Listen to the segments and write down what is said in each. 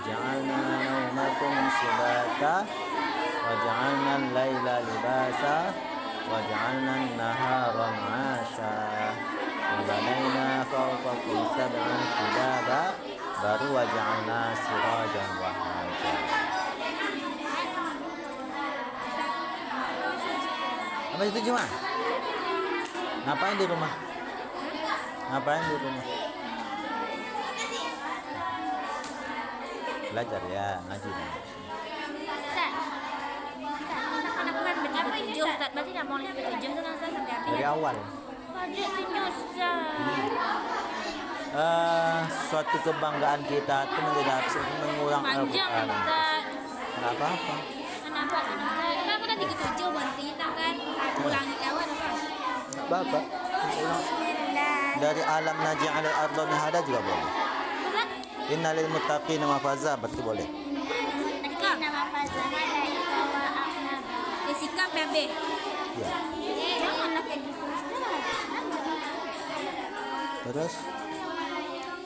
وجعلنا نومكم سباتا وجعلنا الليل لباسا وجعلنا النهار معاشا وبنينا فوقكم سبعا شدادا baru waja'alna sirajan wahaja. Apa itu cuma? Ngapain di rumah? Ngapain di rumah? Belajar ya, ngaji. Anak-anak kan betul-betul Ustaz, berarti nggak mau lihat betul itu kan sampai habis. Dari awal. Pajak ini Ustaz. Suatu kebanggaan kita itu mengulang Panjang Al-Quran. Ustaz. Nggak apa-apa. Kenapa Ustaz? Kenapa tadi ketujuh berarti kita kan ulangi kawan apa? Nggak apa-apa. Dari alam naj'al al-ardha mihada juga boleh. Ustaz? Innalil muttaqina mafaza berarti boleh. Sikap. Nama fazana dari kawa akna. Sikap ya B. Ya. Jangan kayak gitu Ustaz. Terus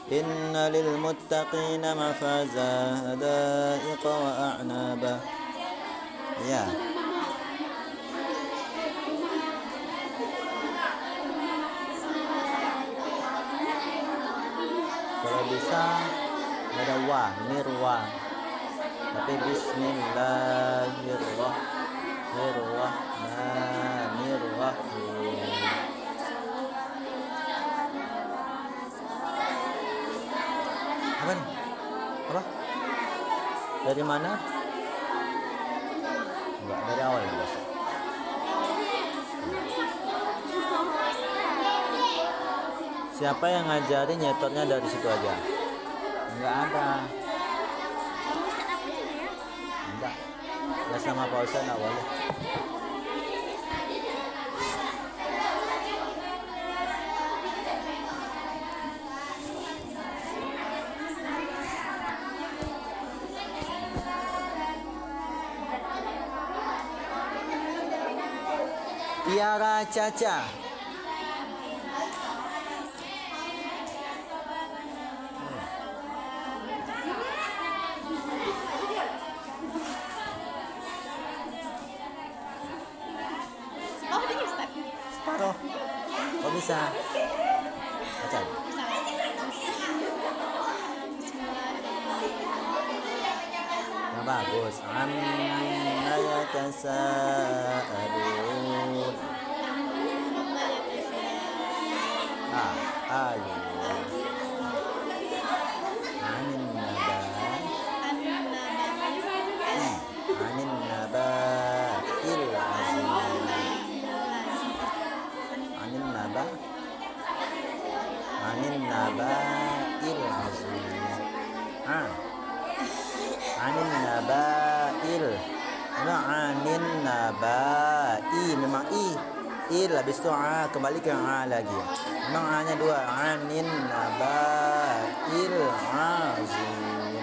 Innalil muttaqina mafaza hadaiqa wa a'naba. Ya. Kalau bisa ada wa, mirwa. Tapi bismillahirrahmanirrahim. Apa nih? Apa? Dari mana? Enggak, dari awal ya, Bos. Siapa yang ngajarin nyetornya dari situ aja? Enggak ada. Enggak. Ya sama Pak Ustaz awalnya. Tiara Caca. Oh, ini Ustaz. Separuh. Kok bisa? Baca. Yang bagus. Amma yatasaalun. Ayo. Anin naba. Anin nabatil azim. Anin naba. Anin nabatil azim. Anin nabail. Anin nabai. Memang il habis itu kembali ke lagi. Memang hanya dua. Anin nabail azim.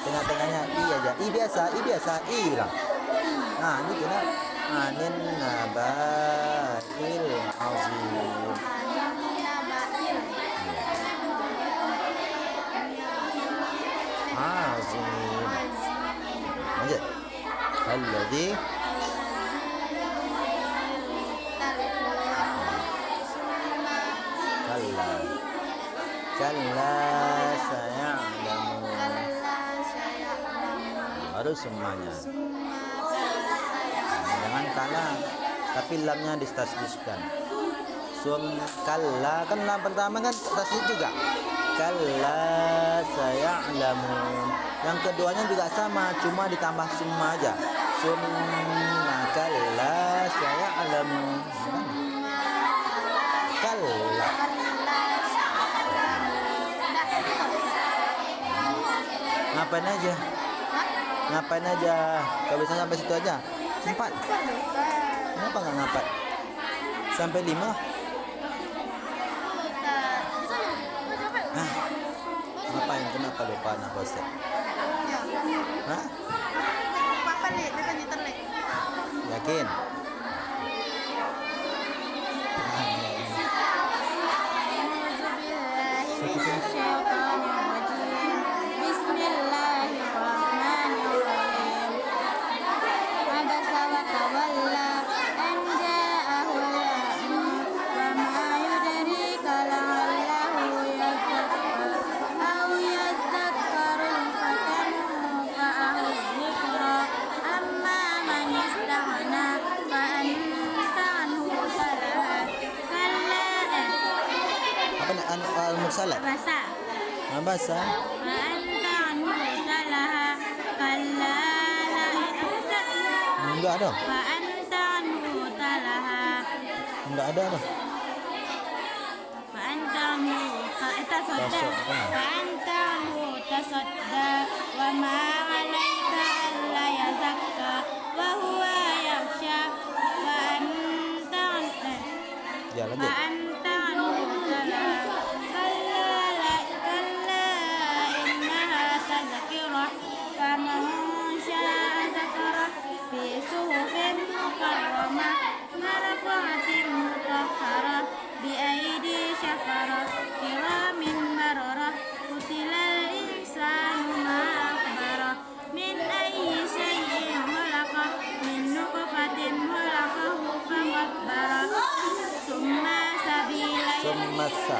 Tengah-tengahnya i aja. I biasa i lah. Nah, ini kena anin nabail azim. Azim. Lanjut. Alladhi kalla saya'lamun. Harus semuanya. Jangan kala, tapi lamnya distasdiskan. Kalla kan lam pertama kan tasdid juga. Kalla saya'lamun. Yang keduanya juga sama, cuma ditambah summa aja. Summa kalla saya'lamun. Kalla. Ngapain aja? Ngapain aja? Kalau bisa sampai situ aja. 4. Kenapa nggak ngapain? Sampai 5? Ngapain? Kenapa lupa anak Ustaz? Hah? Papa lihat, bukannya terlihat. Yakin? mursalat. Abasa. Abasa. Fa'anta anhu talaha. Kalla la abasa. Enggak ada. Fa'anta anhu talaha. Enggak ada dah. فأنت عنه تصدى تصدى. فأنت عنه تصدى وما عليك ألا يزكى وهو يخشى وأنت عنه Ya lanjut. فأنت عنه تلهى كلا إنها تذكرة فمن شاء ذكره في صحف مكرمة مرفوعة مطهرة بأيدي سفرة كرام بررة قتل الإنسان ما أكبره من أي شيء خلقه من نطفة خلقه فقدره ثم Sumasa.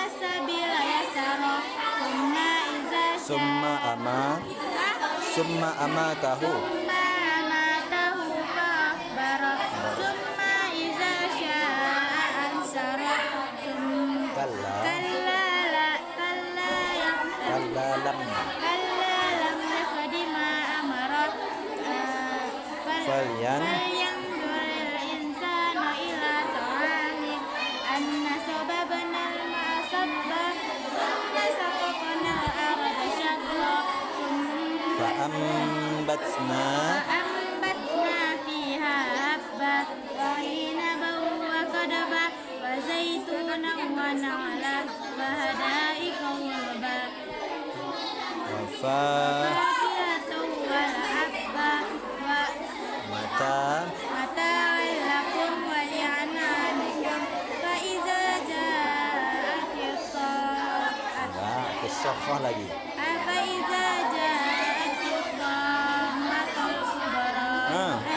السبيل يسره ثم إذا Summa ama. Summa amatahu. ثم أماته فأخبره ثم إذا شاء أنشره Kalla. كلا Kalla lam. كلا لم يفد ما أمره فلينظر الإنسان إلى طعامه أنا صببنا الماء صبا ثم سقطنا الأرض شقا Fa'ambatsna. فأنبتنا فيها حبا وعنبا وقضبا وزيتونا ونخلا وحدائق غلبا فاكهة والأبا ومتاعا لكم ولأنعامكم فإذا جاءت الطامة Enggak, kesokhah lagi. فإذا جاءت الطامة الكبرى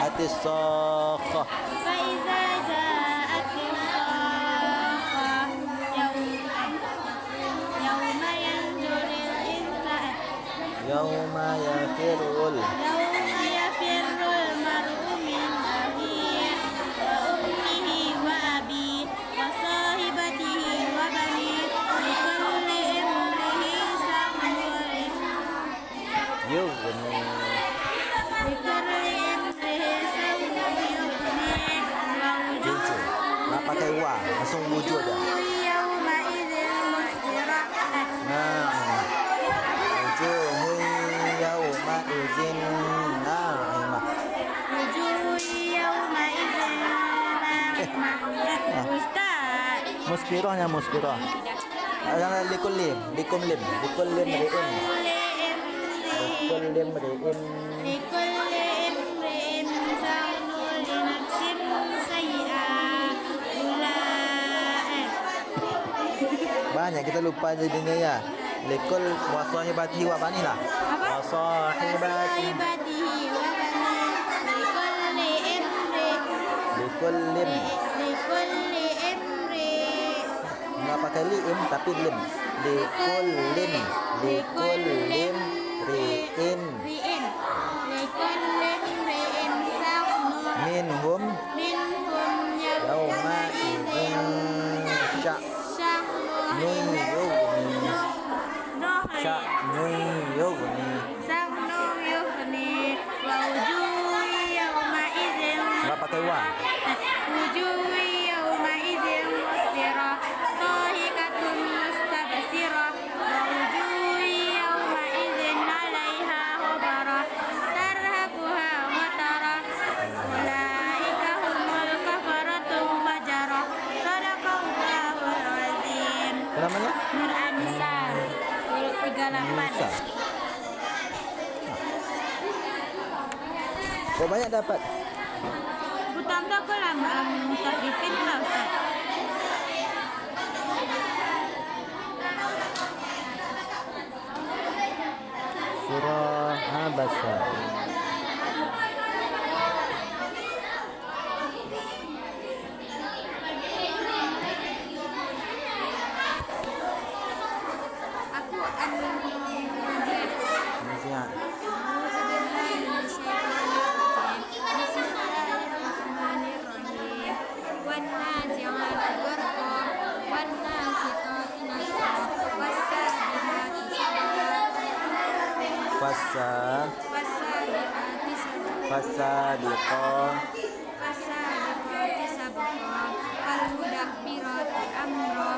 Hati sokhah. فإذا جاءت الصاخة يوم ينظر الإنسان Yauma yafirul. يوم يفر المرء من أخيه وأمه وأبيه وصاحبته وبنيه لكل امرئ شأن Yughni. لكل امرئ شأن يغنيه Wujud. Nah, pakai wa. Langsung wujud dah. يومئذ مسفرة Wujuhun yauma izin na'imah. وجوه يومئذ ناعمة Ustaz. Musfirahnya musfirah. Jangan likullim, likumlim, likullim ri'in. Likullim ri'in. لكل امرئ شأن لنفسه سيئة أولئك Banyak kita lupa jadinya ya. Likul wasahibati wa banilah. Wasahibati. وصاحبته وبنيه Likullim. لكل امرئ Enggak pakai li'im tapi lim. Likullim. Likullim ri'in. لكل امرئ شأن Minhum منهم yauma izin sya'nun yughni. Sya'nun yughni. Enggak pakai wa. وجوه يومئذ مسفرة ضاحكة مستبشرة ووجوه يومئذ عليها غبرة ترهقها قترة أولئك هم الكفرة الفجرة صدق الله العظيم. Namanya? Nur Anissa 38. Musa. Kok banyak dapat? Tambah ke lah mutafifin lah Ustaz. Surah Abasa. Aku An-Nazi'at. Nazi'at. والنازعات غرقا والناشطات fasabiqati sabqa fasabiqon fasabiqati sabqa falmudabbirati amra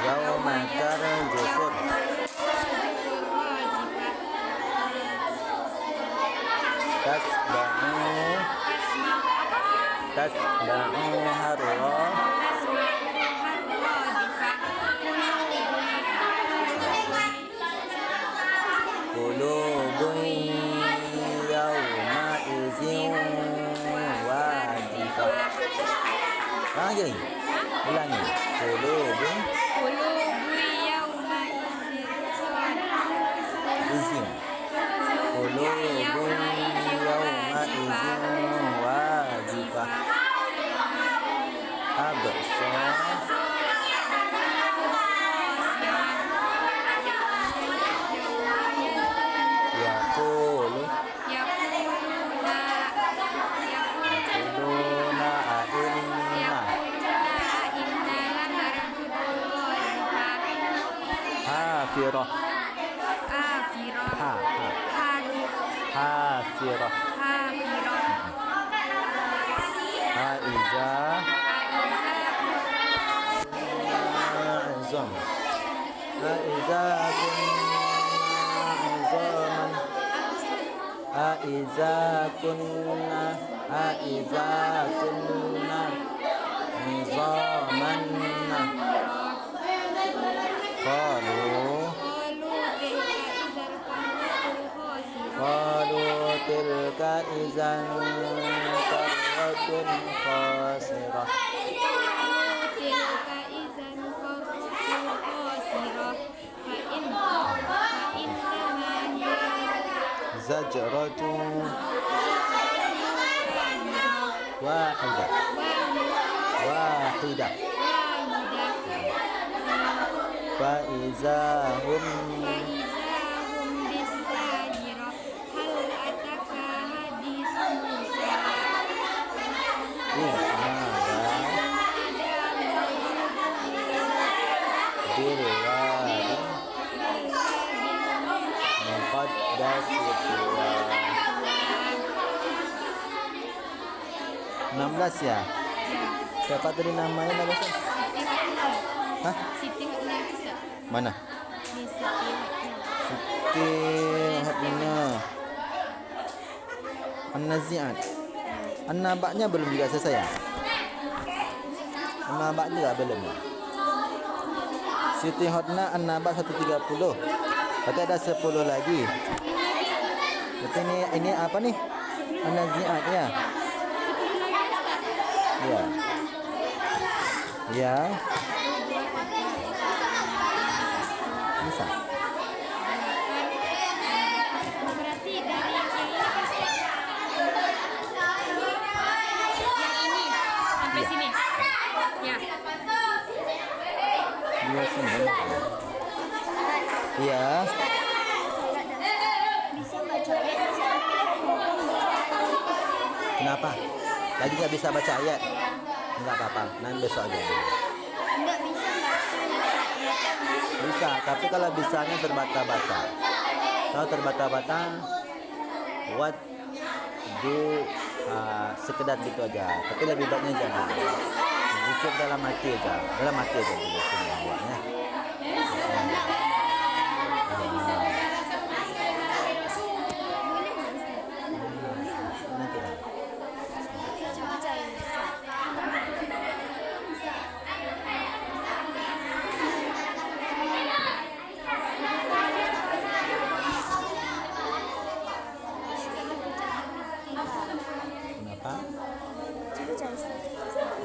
yauma tarjufur tasba'u harra qulubun yauma izin wajifah. Lagi ulangi qulubun izin qulubun yauma izin wajifah absar yaqulu yaquluna a'inna hafirah hafirah haiza azam haiza kunna nizaman qalu tilka izan qarratun khasirah zajratun wahidah faiza hum enam belas ya. Siapa tadi namanya Nagasa? Hah? Siti Hotna. Mana? Siti Hotna. An-Nazi'at. An-Naba'nya belum juga selesai ya? An-Naba' juga belum ya? Siti Hotna An-Naba' 130. Berarti ada 10 lagi. Berarti ini apa nih? An-Nazi'at ya? Ya. Ya. Bisa. Berarti dari yang ini sampai sini. Ya. Iya sini. Iya. Bisa baca ayat, bisa Kenapa? Lagi nggak bisa baca ayat? Nggak apa-apa, nanti besok aja. Enggak bisa baca ayat. Bisa, tapi kalau bisanya terbata-bata. Kalau terbata-bata, what do sekedar gitu aja. Tapi lebih baiknya jangan. Cukup dalam hati aja dulu semua buatnya. Nanti lah. Kenapa?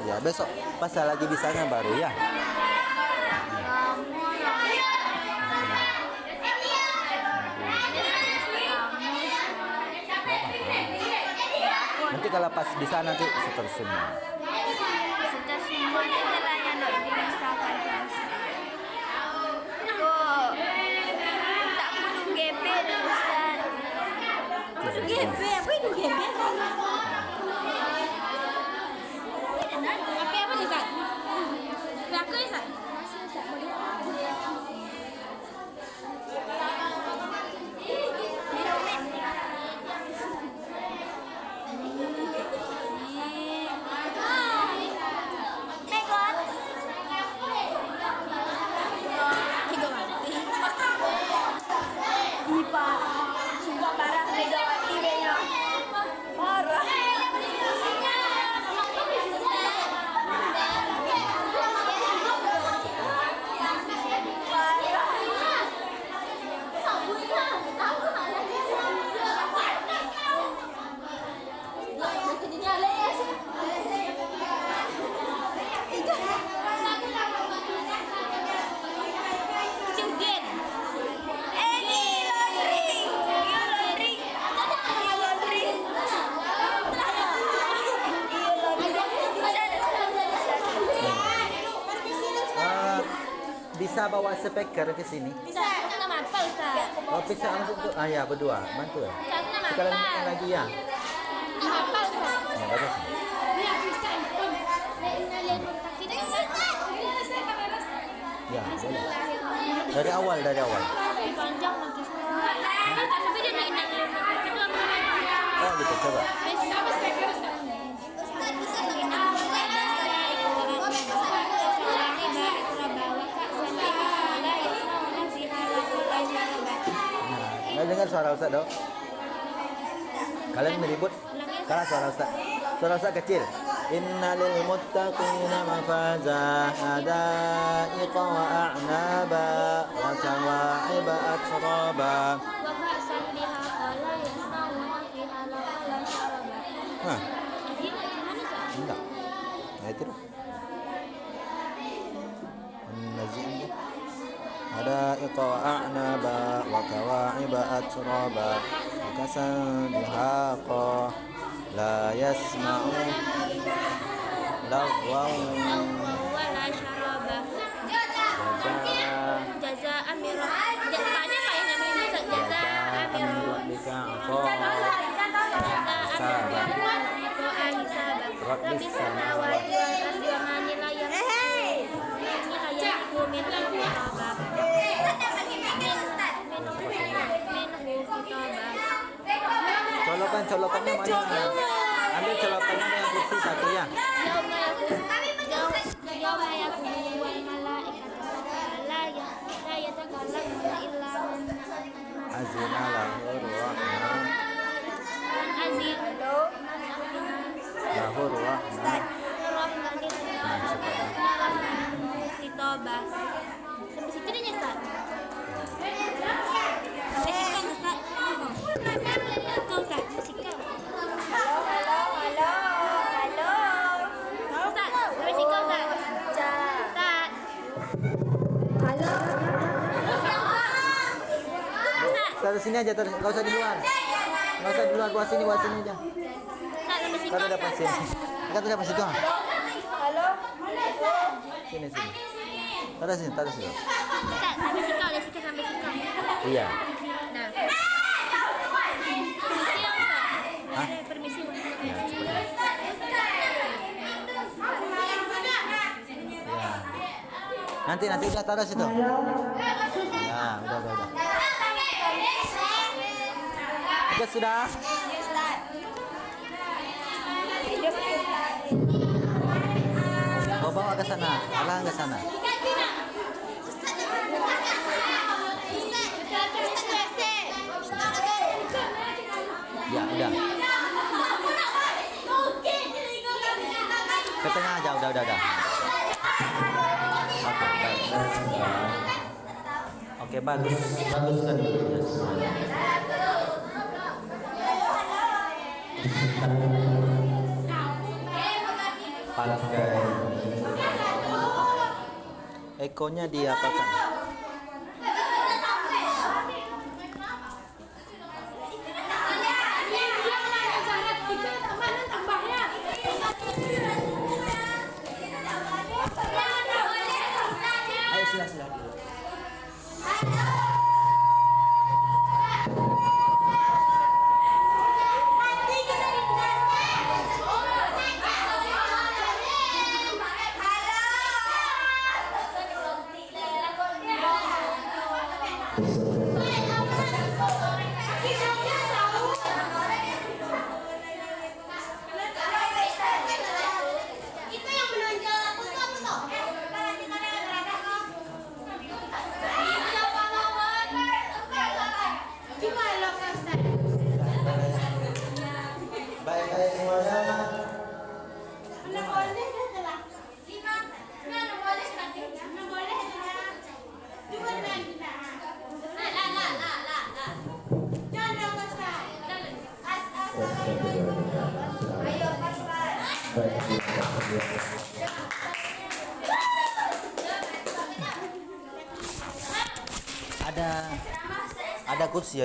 Ya besok pas lagi bisanya baru ya. Nanti kalau pas bisa nanti seterusnya. Sudah semua kita yang nak dirasakan terus. Kok tak kudu GP dah Ustaz. Kudu GP, apa itu GP? Apa apa ni Ustaz? Belakang Ustaz. bisa bawa speaker ke sini? Bisa, aku nggak mampu Ustaz. Oh, bisa masuk tuh. Ah ya, berdua. Bantu ya. Ustaz, aku nggak Sekarang mampu. lagi ya. Nggak mampu Ustaz. Ya, bagus. Lihat Ustaz, pun. Kita Ya, boleh. Dari awal. panjang nanti. Tapi dia naik itu apa? Oh, gitu. Coba. Ustaz bisa nggak? Nah, dengar suara Ustaz dong. Kalian meribut. Kalah suara Ustaz. Suara Ustaz kecil. Innalil muttaqina mafaza hadaiqa wa a'naba wa kawa'iba atraba. Hah, enggak. Nah, itu. An-Nazi'in. Hadaiqa wa a'naba wa kawa'iba atraba. Wa kasan dihaqa. La yasma'u lagwaw wala syaraba jazaan min tanya Pak yang namanya jazaan min rabbika Rabbi samawati wal ardi wa ma la yaqumu min al-ghuraba colokannya mana? Ambil colokannya yang kursi satu ya. Yauma yaqumu wal malaikatu la yatakallamuna illa man Azina lahur rahman. Lahur rahman. Sampai situ dia nyesat. Sampai situ nyesat. Kau tak sikau. Halo. Ustaz, sampai sikau tak? Tak. Taruh sini aja, taruh. Enggak usah di luar. Enggak usah di luar, buat sini aja. Tak sampai sikau. Taruh depan sini. Kita taruh depan situ. Sini. Taruh sini. Tak sampai sikau, sampai sikau. Iya. Nah. Permisi ya Ustaz. Hah? Permisi. Ya, cepat. Nanti udah taruh situ. Ya, udah. Oke, sudah. Bawa ke sana. Arah ke sana. Ya, udah. Ke tengah aja, udah. Oke, bagus. Bagus kan dulunya semuanya. Pakai ekonya diapakan? Ayo sila dulu. Baik semuanya. Ada kursi.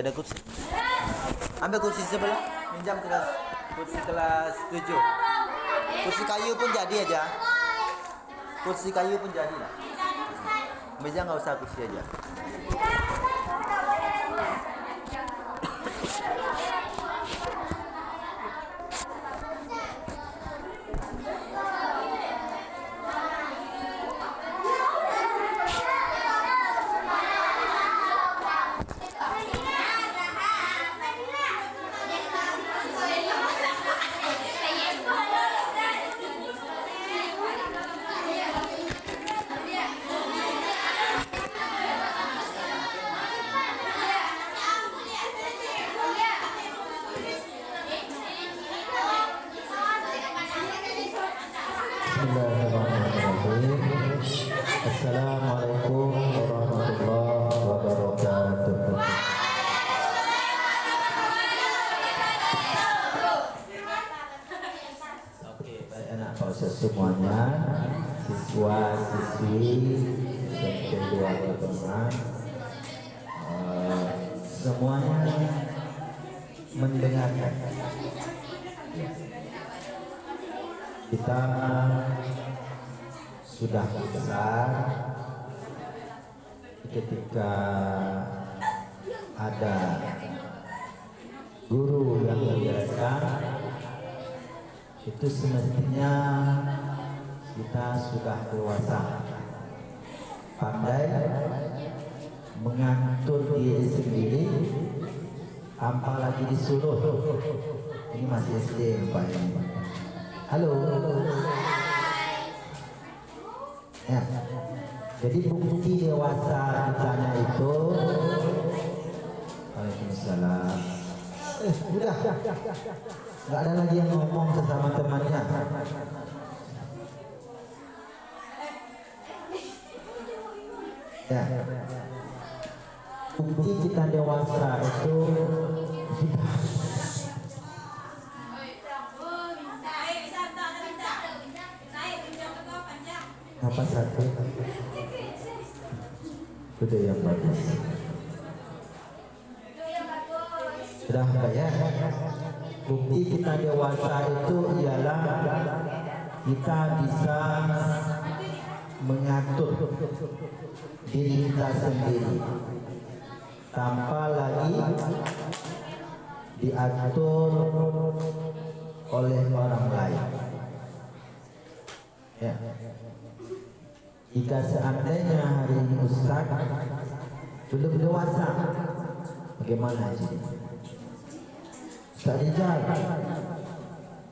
Ambil kursi sebelah, pinjam kursi kelas 7. Kursi kayu pun jadi aja. Kursi kayu pun jadi lah. Meja nggak usah, kursi aja. Bismillahirrahmanirrahim. Assalamualaikum warahmatullahi wabarakatuh. Oke, baik anak Pak semuanya, siswa siswi SMP 2 teman, semuanya mendengarkan. Kita sudah besar ketika ada guru yang mengajarkan, itu semestinya kita sudah dewasa, pandai mengatur diri sendiri, apalagi disuruh. Ini masih SD Pak ini. Halo. Ya. Jadi bukti dewasa kitanya itu. Waalaikumsalam. Udah. Nggak ada lagi yang ngomong sesama temannya. Ya. Bukti kita dewasa itu sudah. Apa satu? Sudah yang bagus. Sudah enggak ya? Bukti kita dewasa itu ialah kita bisa mengatur diri kita sendiri tanpa lagi diatur oleh orang lain. Ya. Jika seandainya hari ini Ustaz belum dewasa, bagaimana ini? Ustaz Rizal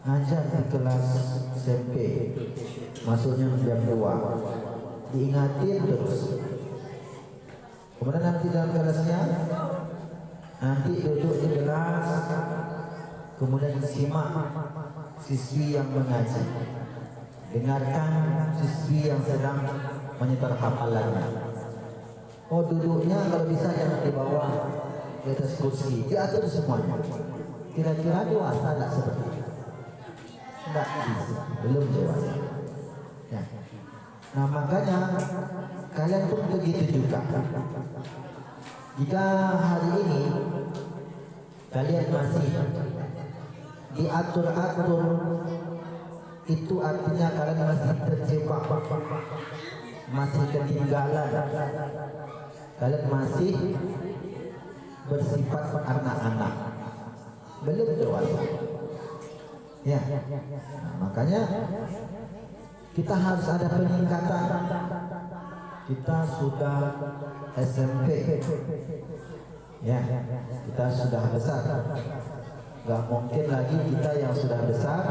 ngajar di kelas SMP, masuknya jam 2, diingatin terus. Kemudian nanti dalam kelasnya, nanti duduk di kelas, kemudian simak siswi yang mengaji, dengarkan siswi yang sedang menyetor hafalannya. Oh, duduknya kalau bisa jangan di bawah, di atas kursi, diatur semuanya. Kira-kira dewasa tidak seperti itu? Tidak bisa, belum dewasa. Ya. Nah makanya kalian pun begitu juga. Jika hari ini kalian masih diatur-atur, itu artinya kalian masih terjebak, masih ketinggalan, kalian masih bersifat anak-anak, belum dewasa. Ya, nah, makanya kita harus ada peningkatan. Kita sudah SMP, ya, kita sudah besar. Gak mungkin lagi kita yang sudah besar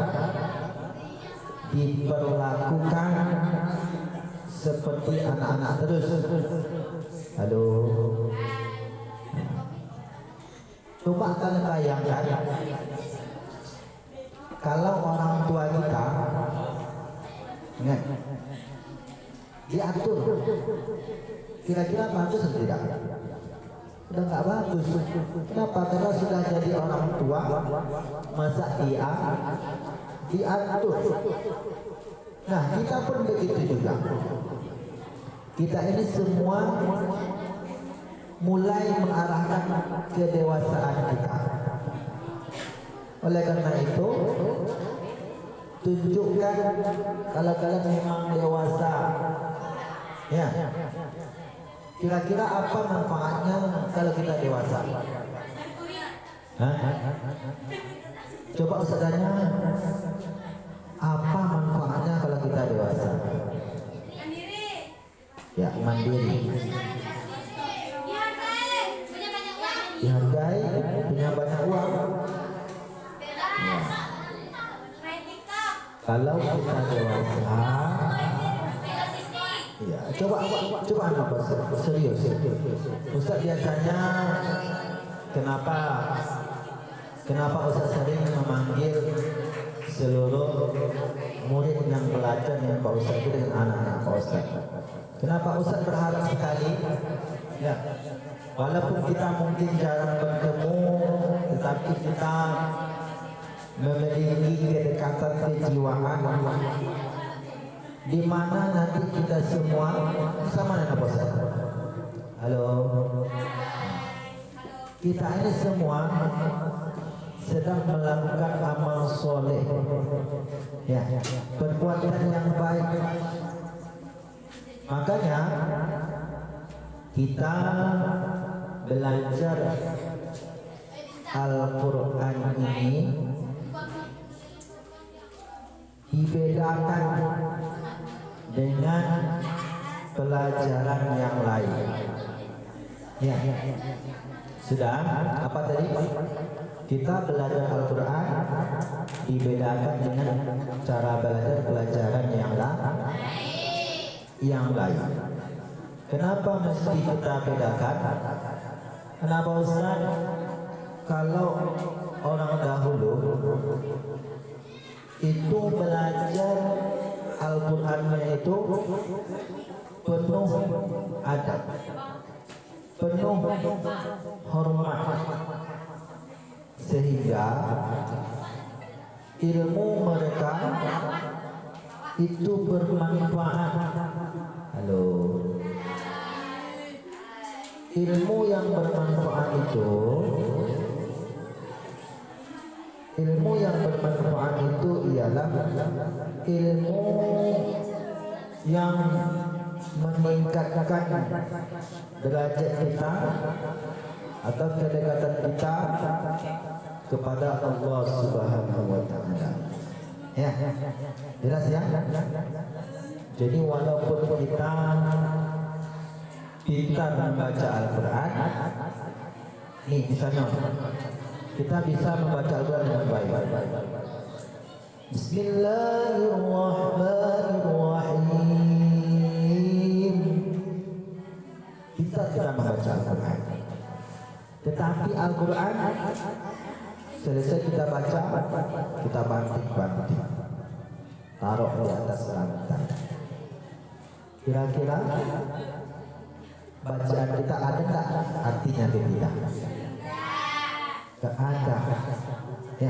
diperlakukan seperti anak-anak terus. Halo. Coba kalian bayangkan kalau orang tua kita diatur, kira-kira bagus atau tidak? Udah nggak bagus. Kenapa? Karena sudah jadi orang tua, masa dia diatur. Nah, kita pun begitu juga. Kita ini semua mulai mengarahkan kedewasaan kita. Oleh karena itu, tunjukkan kalau kalian memang dewasa. Ya, Kira-kira apa manfaatnya kalau kita dewasa? Hah? Coba Ustaz tanya, apa manfaatnya kalau kita dewasa? Ya, mandiri. Dihargai, punya banyak uang. Ya. Kalau kita dewasa, ya, coba anda serius. Ustaz biasanya kenapa Ustaz sering memanggil seluruh murid yang belajar yang Pak Ustaz itu dengan anak-anak Pak Ustaz? Kenapa Ustaz berharap sekali? Ya, walaupun kita mungkin jarang bertemu, tetapi kita memiliki kedekatan kejiwaan di mana nanti kita semua sama dengan Pak Ustaz. Halo. Kita ini semua sedang melakukan amal soleh, ya, perbuatan yang baik. Makanya kita belajar Al-Quran ini dibedakan dengan pelajaran yang lain. Ya, sudah. Apa tadi? Kita belajar Al-Quran dibedakan dengan cara belajar pelajaran yang lain. Kenapa mesti kita bedakan? Kenapa Ustaz? Kalau orang dahulu itu belajar Al-Qurannya itu penuh adab, penuh hormat, sehingga ilmu mereka itu bermanfaat. Halo. Ilmu yang bermanfaat itu, ialah ilmu yang meningkatkan derajat kita atau kedekatan kita kepada Allah Subhanahu wa taala. Ya. Jelas ya? Jadi walaupun kita pintar membaca Al-Quran, nih misalnya kita bisa membaca Al-Quran dengan baik. Bismillahirrahmanirrahim. Kita tidak membaca Al-Quran, tetapi Al-Quran selesai kita baca, kita banting, taruh di atas lantai. Kira-kira bacaan kita ada tak artinya atau tidak? Tak ada. Ya.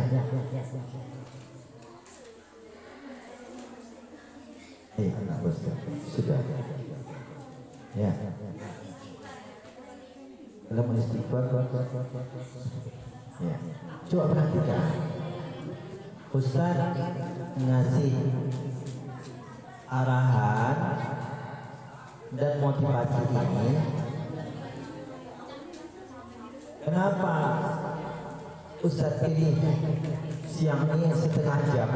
Sudah. Ya. Kalau mau istighfar, ya. Coba perhatikan. Ustaz ngasih arahan dan motivasi ini. Kenapa Ustaz pilih siang ini setengah jam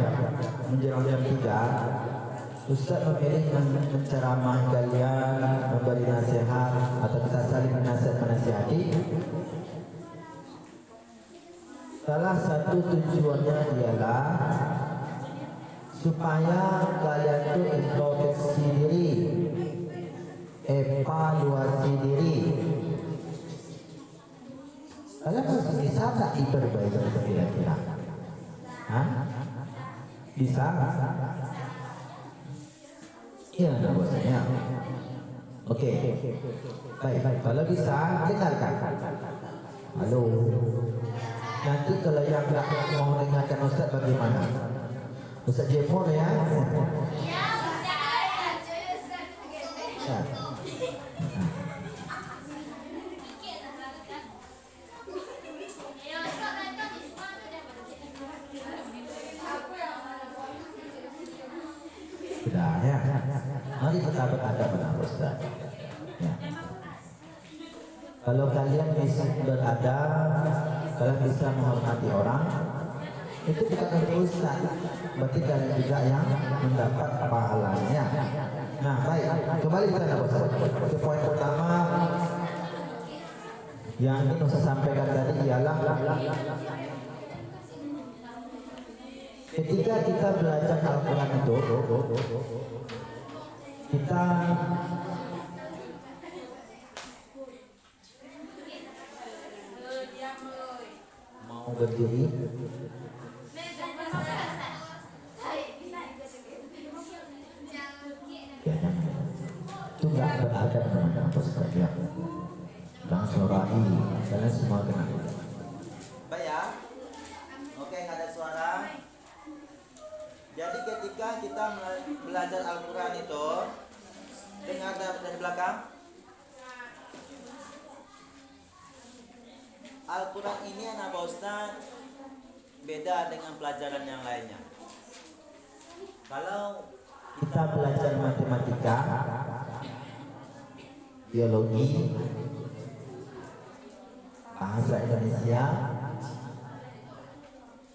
menjelang jam 3? Ustaz memilih menceramah kalian, memberi nasihat atau kita saling menasihati. Salah satu tujuannya ialah supaya kalian itu introspeksi diri, evaluasi diri. Kalian bisa tak diperbaiki kira-kira? Hah? Bisa? Iya, bosnya. Oke. Baik. Kalau bisa, dengarkan. Halo. Nanti kalau yang nggak mau dengarkan Ustaz bagaimana? Ustaz Jepol ya? Ya. Sudah ya. Mari kita beradab dengan Ustaz. Ya. Kalau kalian bisa beradab, kalian bisa menghormati orang, itu bukan untuk ustaz, berarti kalian juga yang mendapat pahalanya. Nah, baik, kembali kita ke poin pertama yang ingin saya sampaikan tadi ialah ketika kita belajar Al-Quran itu, kita mau berdiri, itu nggak beradab teman-teman sekalian. Jangan suarahi, kalian semua kena. Baik ya. Oke, nggak ada suara. Jadi ketika kita belajar Al-Quran itu, dengar dari belakang. Al-Quran ini anak Pak Ustaz beda dengan pelajaran yang lainnya. Kalau Kita belajar matematika, biologi, bahasa Indonesia,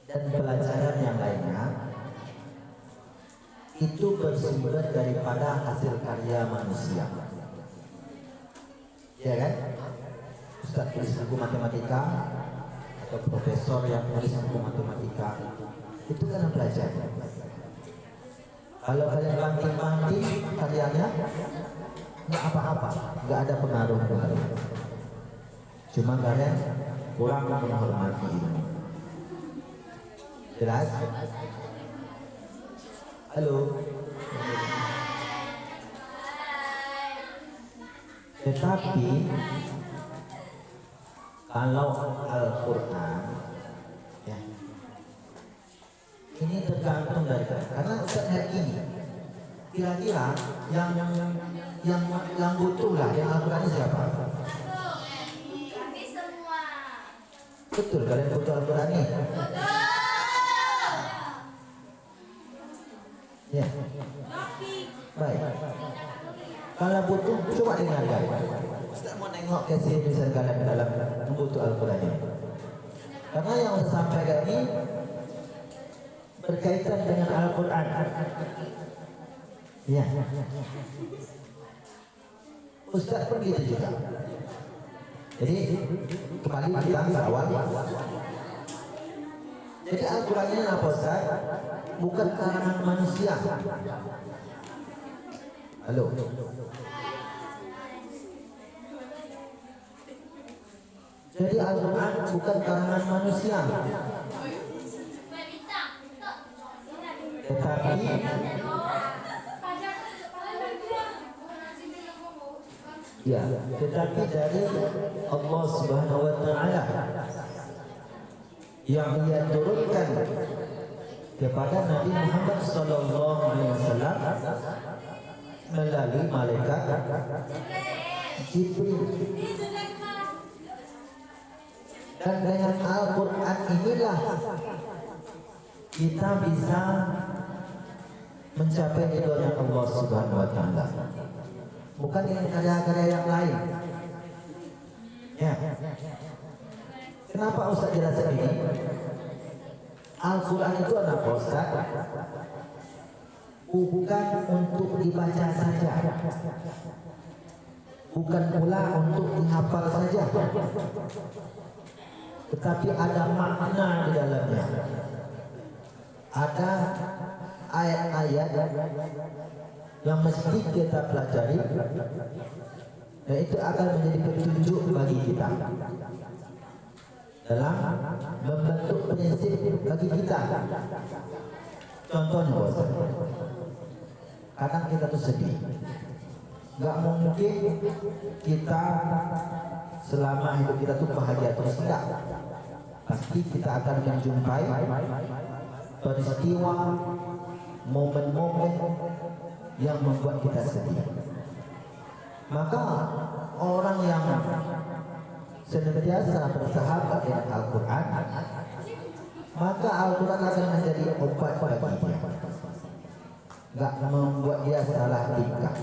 dan pelajaran yang lainnya, itu bersumber daripada hasil karya manusia. Ya kan? Ustaz tulis buku matematika atau profesor yang tulis buku matematika, itu kan belajar. Kalau kalian banting-banting karyanya, nggak apa-apa, nggak ada pengaruh. Cuma kalian kurang menghormati ilmu. Jelas? Halo. Tetapi kalau Al-Quran, ya, ini tergantung dari karena Ustaz lihat ini, kira-kira yang butuh lah yang Al-Quran ini siapa? Kami semua. Betul, kalian butuh Al-Quran ini. Ya. Baik. Kalau butuh, coba dengarkan. Ustaz mau nengok ke sini misalnya kalian dalam membutuh Al-Quran ini. Karena yang saya sampaikan ini berkaitan dengan Al-Quran. Ya. Ustaz pun gitu juga. Jadi kembali kita ke awal. Jadi Al-Quran ini apa Ustaz? Bukan karangan manusia. Halo. Jadi Al-Quran bukan karangan manusia. Tetapi ya, tetapi dari Allah Subhanahu wa taala yang Dia turunkan kepada Nabi Muhammad sallallahu alaihi wasallam melalui malaikat Jibril. Dan dengan Al-Quran inilah kita bisa mencapai ridhonya Allah Subhanahu wa taala. Bukan dengan karya-karya yang lain. Ya. Kenapa Ustaz jelaskan ini? Al-Quran itu anak Ustaz bukan untuk dibaca saja, bukan pula untuk dihafal saja, tetapi ada makna di dalamnya. Ada ayat-ayat yang mesti kita pelajari, dan itu akan menjadi petunjuk bagi kita dalam membentuk prinsip bagi kita. Contohnya bos, kadang kita tuh sedih, nggak mungkin kita selama hidup kita tuh bahagia terus, enggak. Pasti kita akan menjumpai peristiwa, momen-momen yang membuat kita sedih. Maka orang yang senantiasa bersahabat dengan Al-Quran, maka Al-Quran akan menjadi obat baginya, nggak membuat dia salah tingkah.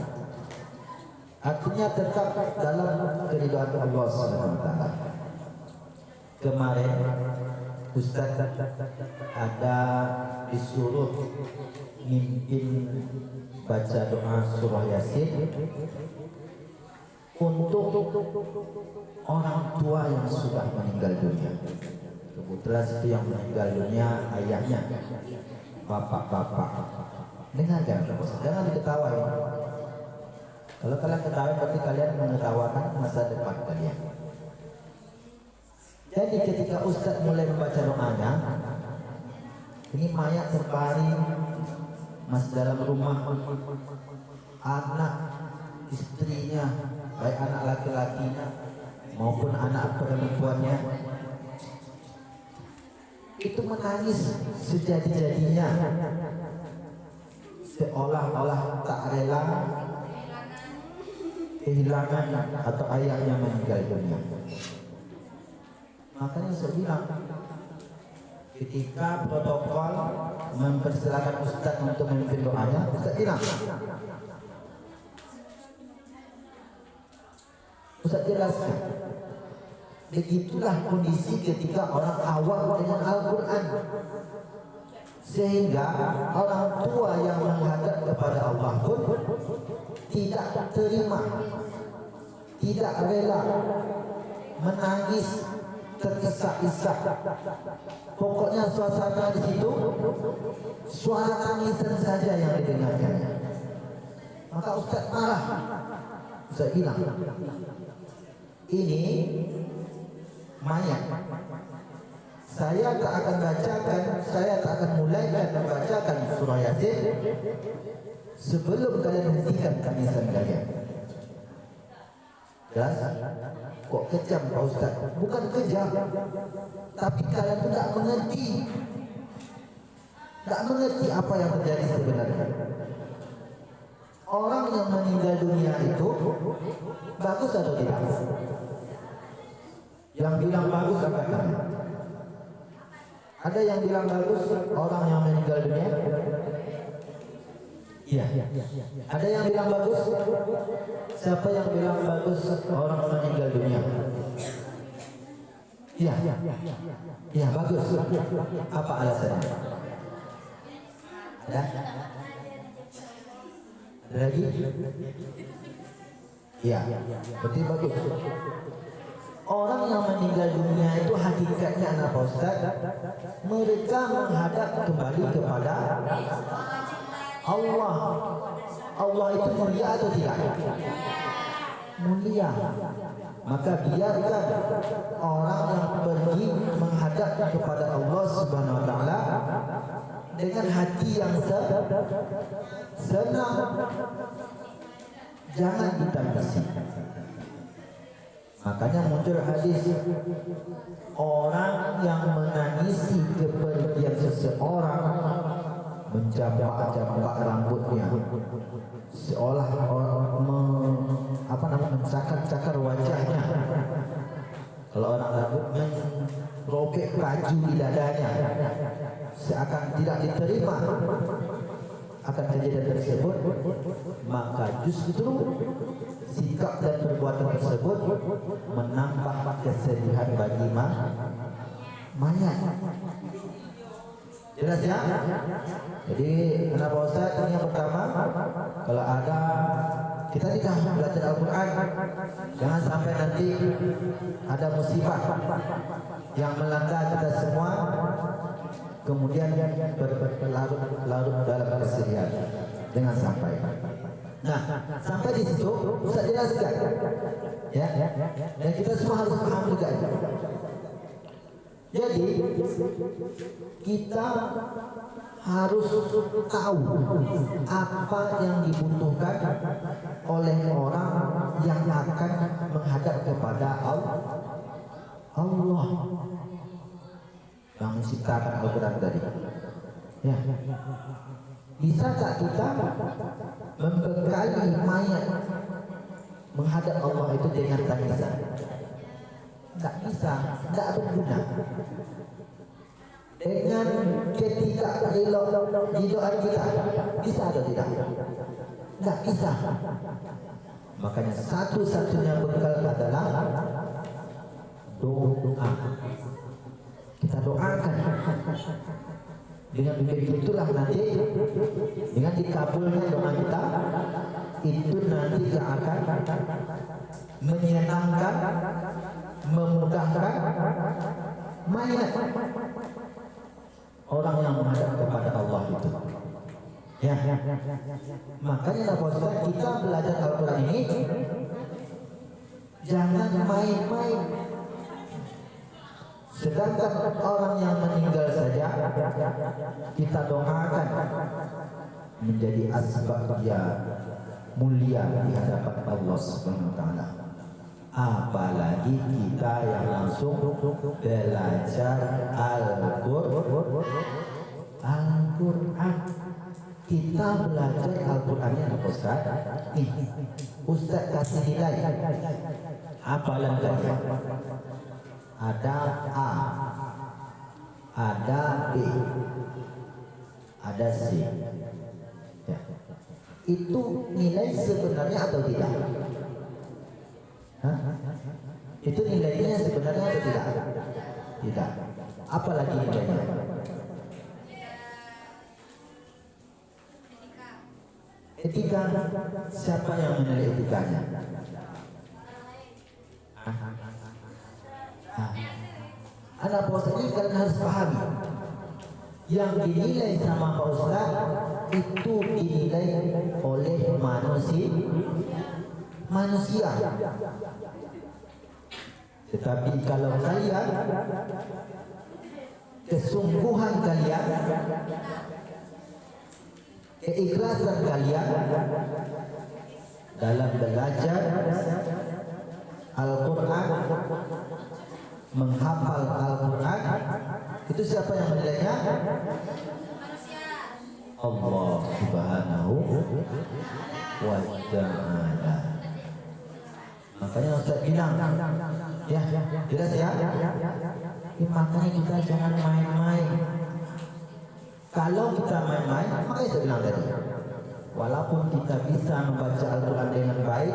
artinya tetap dalam keridhaan Allah Subhanahu wa taala. Kemarin Ustaz ada disuruh mimpin baca doa surah Yasin untuk orang tua yang sudah meninggal dunia. Kebetulan itu yang meninggal dunia ayahnya, bapak-bapak. Dengarkan, jangan diketawain. Kalau kalian ketawa berarti kalian mengetawakan masa depan kalian. Jadi ketika Ustaz mulai membaca doanya, ini mayat terbaring masih dalam rumah, anak istrinya, baik anak laki-lakinya maupun anak perempuannya, itu menangis sejadi-jadinya, seolah-olah tak rela kehilangan atau ayahnya meninggal dunia. Makanya saya bilang, ketika protokol mempersilakan Ustaz untuk memimpin doanya, Ustaz bilang, Ustaz jelaskan, begitulah kondisi ketika orang awam dengan Al-Quran, sehingga orang tua yang menghadap kepada Allah pun tidak terima, tidak rela, menangis, terisak-isak. Pokoknya suasana di situ suara tangisan saja yang didengarkan. Maka Ustaz marah. Ustaz bilang, ini mayat. Saya tak akan bacakan, saya tak akan mulaikan membacakan surah Yasin sebelum kalian hentikan tangisan kalian. Jelas? Kok kejam Pak Ustaz? Bukan kejam, tapi kalian itu tak mengerti. Tak mengerti apa yang terjadi sebenarnya. Orang yang meninggal dunia itu bagus atau tidak? Yang bilang bagus apa tidak? Ada yang bilang bagus orang yang meninggal dunia? Iya. Ada yang bilang bagus? Siapa yang bilang bagus orang meninggal dunia? Iya. Iya, bagus. Apa alasannya? Ada? Ada lagi? Iya. Berarti bagus. Orang yang meninggal dunia itu hakikatnya anak Ustaz, mereka menghadap kembali kepada Allah. Allah itu mulia atau tidak? Mulia. Maka biarkan orang yang pergi menghadap kepada Allah Subhanahu wa taala dengan hati yang senang. Jangan ditangisi. Makanya muncul hadis, orang yang menangisi kepergian seseorang menjambak-jambak rambutnya, seolah mencakar-cakar wajahnya. Kalau orang rambut merobek baju di dadanya, seakan tidak diterima akan kejadian tersebut, maka justru sikap dan perbuatan tersebut menambah kesedihan bagi mayat. Jelas ya? Jadi kenapa Ustaz? Ini yang pertama, kalau ada kita tidak belajar Al-Quran, jangan sampai nanti ada musibah yang melanda kita semua, kemudian berlarut-larut dalam kesedihan. Jangan sampai. Nah, sampai di situ Ustaz jelaskan, ya, dan kita semua harus paham juga. Jadi kita harus tahu apa yang dibutuhkan oleh orang yang akan menghadap kepada Allah yang menciptakan Al-Quran tadi. Ya. Bisakah kita membekali mayat menghadap Allah itu dengan tangisan? Tak bisa, tak berguna. Dengan ketika di doa kita, bisa atau tidak? Tak bisa. Makanya satu-satunya bekal adalah doa. Kita doakan. Dengan begitu itulah nanti dengan dikabulnya doa kita, itu nanti akan menyenangkan, memudahkan mayat orang yang menghadap kepada Allah itu. Ya, makanya Pak Ustaz, kita belajar Al-Quran ini jangan main-main. Sedangkan orang yang meninggal saja kita doakan menjadi asbab dia mulia di hadapan Allah Subhanahu wa taala. Apalagi kita yang langsung belajar Al-Quran. Kita belajar Al-Qurannya apa Ustaz? Ustaz kasih nilai hafalan tadi. Ada A, ada B, ada C. Ya. Itu nilai sebenarnya atau tidak? Hah? Itu nilainya sebenarnya atau tidak? Tidak. Apalagi nilainya? Etika. Siapa yang menilai etikanya? Anak Pak Ustaz ini kalian harus pahami, yang dinilai sama Pak Ustaz itu dinilai oleh manusia. Tetapi kalau kalian, kesungguhan kalian, keikhlasan kalian dalam belajar Al-Quran, menghafal Al-Quran, itu siapa yang menilainya? Allah Subhanahu wa ta'ala. Makanya Ustaz bilang, ya, jelas ya? Makanya kita jangan main-main. Kalau kita main-main, makanya saya bilang tadi, walaupun kita bisa membaca Al-Quran dengan baik,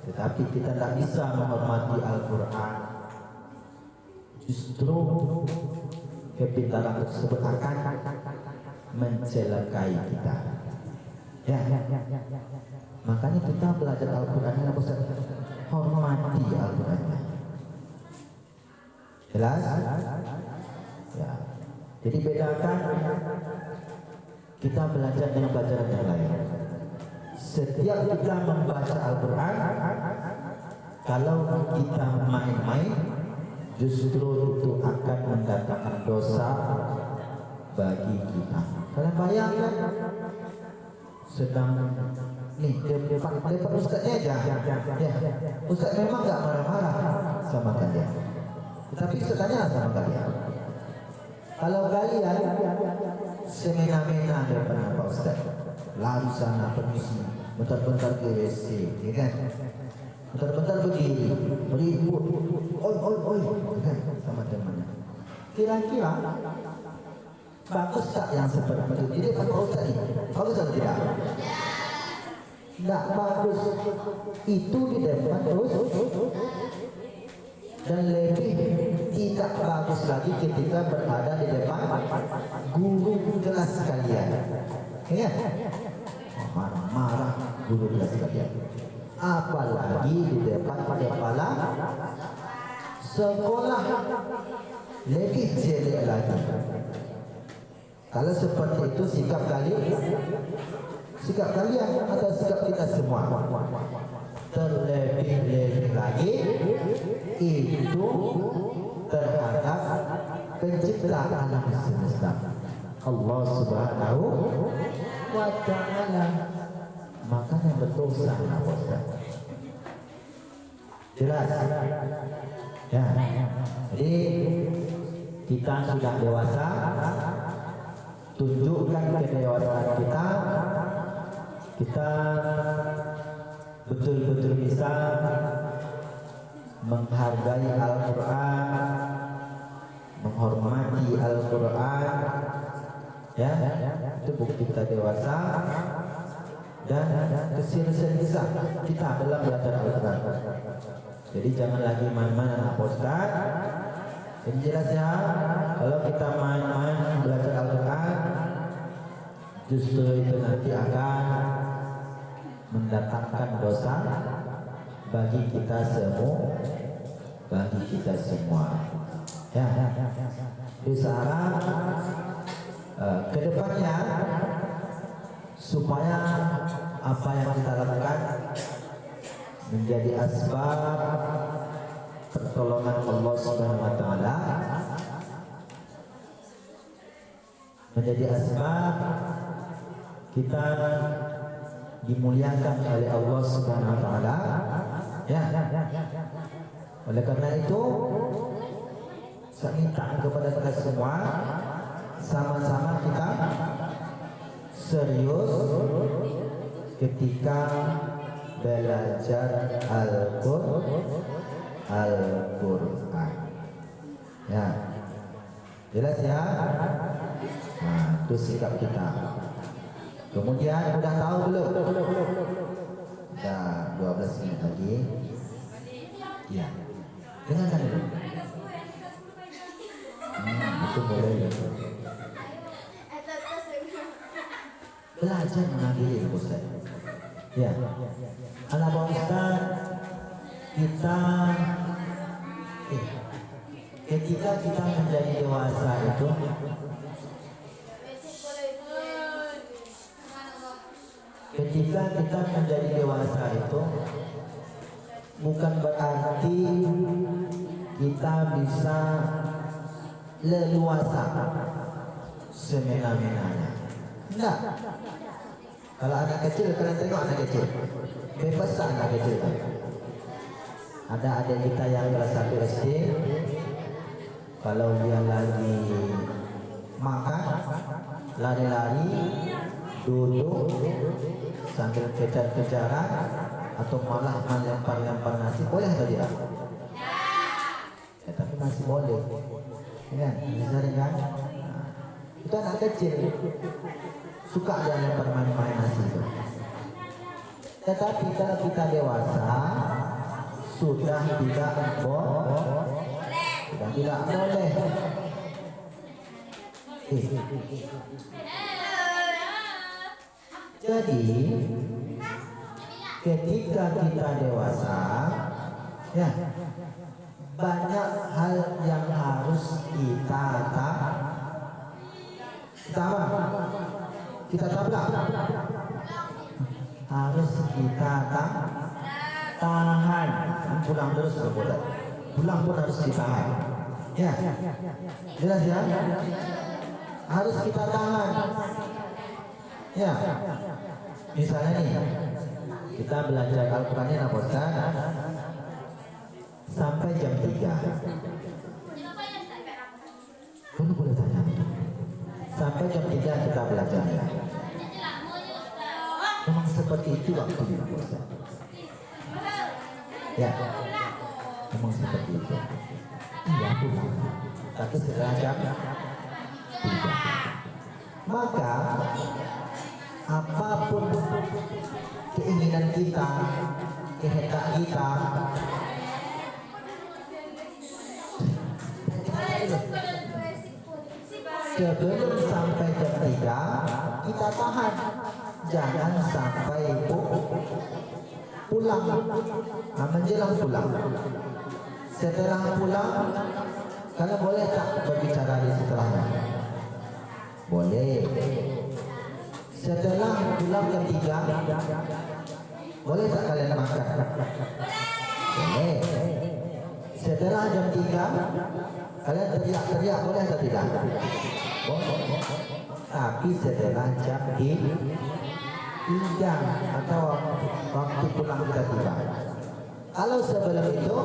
tetapi kita tidak bisa menghormati Al-Quran. Justru kepintaran tersebut akan mencelakai kita. Ya, makanya kita belajar Al-Quran yang harus hormati Al-Quran. Jelas? Ya. Jadi bedakan kita belajar dengan pelajaran yang lain. Setiap kita membaca Al-Quran, kalau kita main-main, justru itu akan mendatangkan dosa bagi kita. Kalian bayangkan, sedang nih depan ustaznya aja, ya, ustaz memang nggak marah-marah sama kalian, tetapi ustaznya sama kalian. Kalau kalian semena-mena depan Pak Ustaz, lari sana permisi, bentar-bentar ke WC, ya kan? Bentar-bentar begini, ribut, oi, kan? Sama temannya. Kira-kira bagus tak yang seperti itu? Jadi Pak Ustaz ini, bagus atau tidak? Tidak bagus. Itu di depan terus. Dan lebih tidak bagus lagi ketika berada di depan guru kelas kalian. Ya, marah-marah guru kelas kalian. Apalagi di depan kepala sekolah, lebih jelek lagi. Kalau seperti itu sikap kalian atau sikap kita semua, terlebih lagi itu terhadap pencipta alam semesta, Allah Subhanahu wa ta'ala. Makanya berdosa. Jelas? Ya. Jadi kita sudah dewasa, tunjukkan kedewasaan kita. Kita betul-betul bisa menghargai Al-Quran, menghormati Al-Quran, ya, itu bukti kita dewasa. dan keseriusan kita dalam belajar Al-Quran. Jadi jangan lagi main-main anak Ustaz. Jadi jelas ya, kalau kita main-main belajar Al-Quran, justru itu nanti akan mendatangkan dosa bagi kita semua. Ya, usaha kedepannya supaya apa yang kita lakukan menjadi asbab pertolongan Allah Subhanahu wa taala, menjadi asbab kita dimuliakan oleh Allah Subhanahu wa taala. Ya. Oleh karena itu saya minta kepada kita semua sama-sama kita serius ketika belajar Al-Quran. Ya, jelas ya. Nah, itu sikap kita. Kemudian udah tahu belum? Sudah 12 menit lagi. Ya, dengarkan dulu. Itu boleh ya. Belajar mengadili Ustaz. Ya, anak Ustaz, kita ketika kita menjadi dewasa itu, ketika kita menjadi dewasa itu bukan berarti kita bisa leluasa semena-menanya. Enggak. Kalau anak kecil, kalian tengok anak kecil, bebas tak anak kecil? Ada adik kita yang kelas 1 SD, kalau dia lagi makan, lari-lari, duduk sambil kejar-kejaran atau malah melempar-lempar nasi, boleh atau tidak? Ya, tapi masih boleh. Ya, misalnya kan? Nah, itu anak kecil suka dia lempar main-main nasi itu. Tetapi kalau kita dewasa sudah tidak boleh. Jadi ketika kita dewasa, ya, banyak hal yang harus kita tabrak, harus kita tahan. Pulang terus boleh, pulang pun harus ditahan. Ya, jelas ya, harus kita tahan. Ya, misalnya nih, kita belajar Al-Qurannya apa Ustaz? Sampai jam 3. Kamu boleh tanya. Sampai jam 3 kita belajar. Memang seperti itu waktunya Ustaz. Ya, memang seperti itu. Iya, pulang. Tapi setelah jam 3. Maka apapun keinginan kita, kehendak kita, sebelum sampai jam 3 kita tahan, jangan sampai pulang. Menjelang pulang, setelah pulang, kalian boleh tak berbicara di setelahnya? Boleh. Setelah pulang jam 3, boleh tak kalian makan? Boleh. Setelah jam 3, kalian teriak-teriak, boleh atau tidak? Boleh. Tapi setelah jam 3 atau waktu pulang kita tiba. Kalau sebelum itu,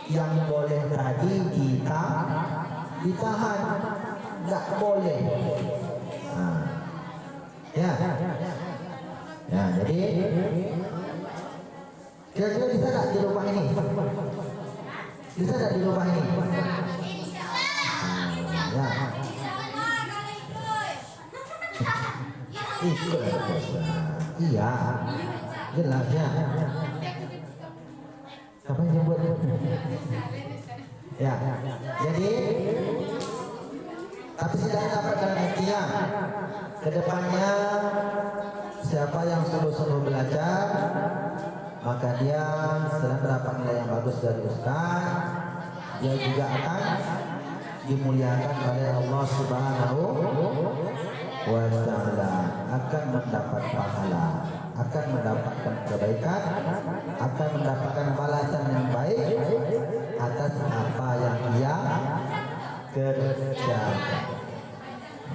yang boleh tadi ditahan, nggak boleh. Nah, ya, jadi kira-kira bisa nggak di rumah ini? Bisa nggak di rumah ini? Ya. Ikut lah Pak Ustaz. Iya. Jelas ya. Siapa yang buat? Ya. Jadi tapi tidak dapat dalam ikhtiar. Kedepannya siapa yang sungguh-sungguh belajar, maka dia setelah mendapat nilai yang bagus dari Ustaz, dia juga akan dimuliakan oleh Allah Subhanahu wa Ta'ala, akan mendapat pahala, akan mendapatkan kebaikan, akan mendapatkan balasan yang baik atas apa yang dia kerjakan.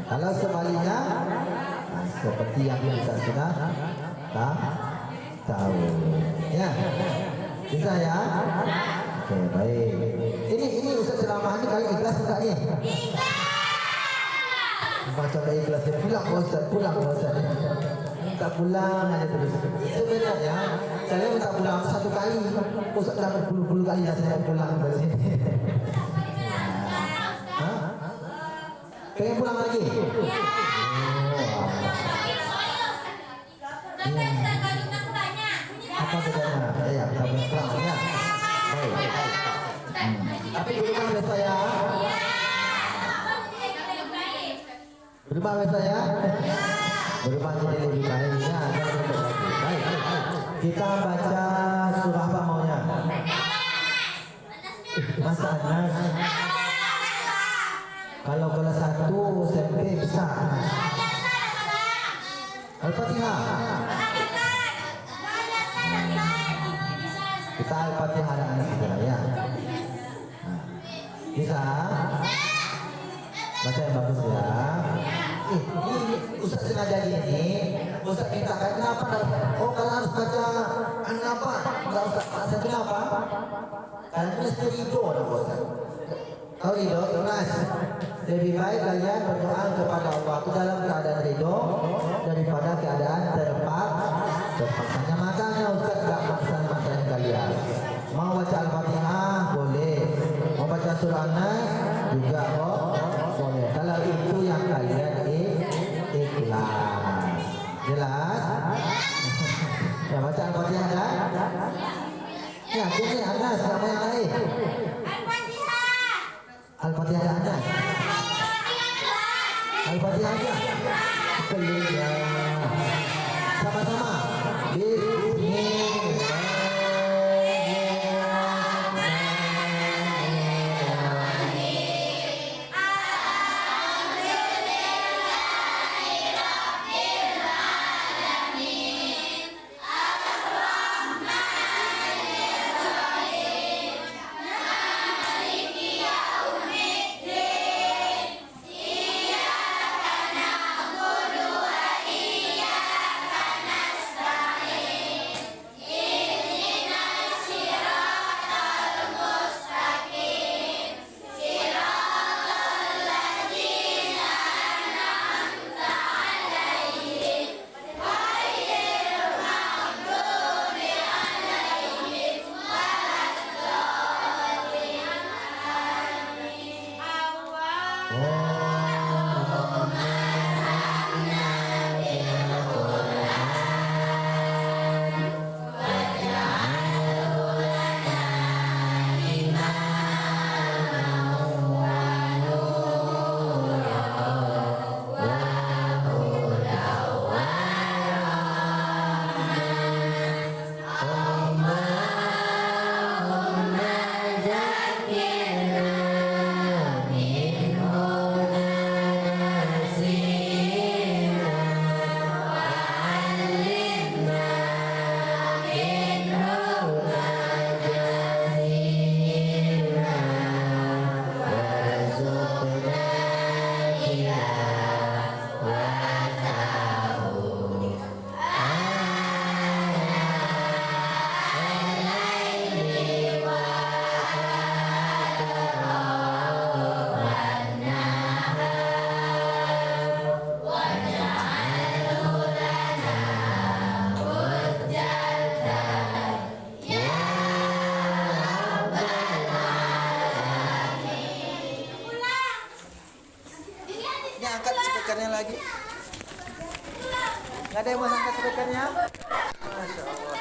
Kalau sebaliknya, seperti yang kita sudah tahu, ya, bisa ya. Oke, baik. Ini Ustaz ceramah ini kali ikhlas enggak nih? Baca ikhlas pulang Ustaz, pulang Ustaz. Tak pulang aja terus. Sebenarnya saya minta pulang satu kali, Ustaz dah berpuluh-puluh kali dah saya pulang dari sini. Hah? Pengen pulang lagi? Apa bedanya? Ya, kami pulang ya. Baik. Tapi berubah oleh saya. Berubah oleh saya. Berubah jadi lebih baik ya. Baik. Kita baca surah apa maunya? Mas Anas. Kalau kelas 1 SMP bisa. Al-Fatihah. Kita Al-Fatihah anak kita ya. Bisa? Baca yang bagus ya. Ini Ustaz sengaja gini. Ustaz minta kenapa? Oh kalau harus baca apa? Enggak Ustaz, kenapa? Karena itu mesti ridho Ustaz. Tahu ridho, ikhlas. Lebih baik kalian berdoa kepada Allah itu dalam keadaan ridho daripada keadaan terpaksanya. Makanya Ustaz gak maksa-maksain kalian. Mau baca Al-Fatihah boleh, mau baca surah An-Nas juga boleh. Kalau itu yang kalian ikhlas. Jelas? Ya baca Al-Fatihah kan? Ya ini An-Nas, sama yang lain. Al-Fatihah ada. Al-Fatihah aja. Sama-sama. Ini angkat speakernya lagi. Nggak ada yang mau angkat speakernya? Masya Allah.